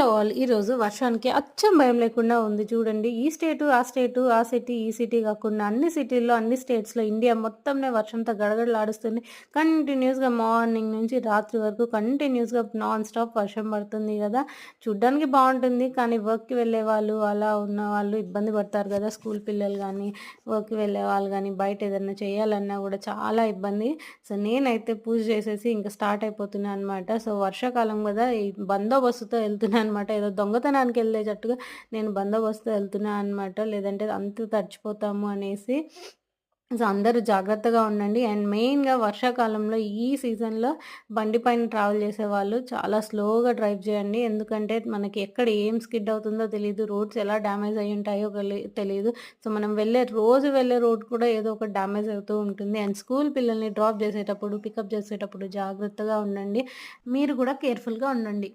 Hello all! ఈరోజు వర్షానికి అచ్చం భయం లేకుండా ఉంది చూడండి. ఈ స్టేటు, ఆ స్టేటు, ఆ సిటీ, ఈ సిటీ కాకుండా అన్ని సిటీల్లో, అన్ని స్టేట్స్‌లో ఇండియా మొత్తంలో వర్షంతో గడగడలాడుస్తుంది. కంటిన్యూయస్‌గా మార్నింగ్ నుంచి రాత్రి వరకు కంటిన్యూయస్‌గా నాన్ స్టాప్ వర్షం పడుతుంది గదా! చూడ్డానికి బావుంటుంది. కానీ వర్క్‌కి వెళ్ళేవాళ్ళు, అలా ఉన్నవాళ్ళు ఇబ్బంది పడతారు గదా! స్కూల్ పిల్లలు గానీ, వర్క్‌కి వెళ్ళేవాళ్ళు గానీ, బయట ఏదన్నా చేయాలన్నా గూడా చాలా ఇబ్బంది. సో, నేనైతే పూజ చేసేసి ఇంక స్టార్ట్ అయిపోతున్నా అనమాట. సో, వర్షాకాలం గదా! ఈ బందోబస్తుతో ఎళ్తున్నా అనమాట. ఏదో దొంగతనానికెళ్ళేటట్టుగా నేను బందోబస్తుతో ఎళ్తున్నా అనమాట. లేదంటే అంతా తడిచిపోతాము అనేసి. సో, అందరూ జాగ్రత్తగా ఉండండి. అండ్ మెయిన్‌గా వర్షాకాలంలో ఈ సీజన్‌లో బండి పైన ట్రావెల్ చేసేవాళ్ళు చాలా స్లోగా డ్రైవ్ చేయండి. ఎందుకంటే మనకి ఎక్కడ ఏం స్కిడ్ అవుతుందో తెలీదు. రోడ్స్ ఎలా డ్యామేజ్ అయ్యుంటాయో తెలీదు. సో, మనం రోజు వెళ్ళే రోడ్ కూడా ఏదో ఒకటి డ్యామేజ్ అవుతూ ఉంటుంది. అండ్ స్కూల్ పిల్లల్ని డ్రాప్ చేసేటప్పుడు, పికప్ చేసేటప్పుడు జాగ్రత్తగా ఉండండి. మీరు కూడా కేర్‌ఫుల్‌గా ఉండండి.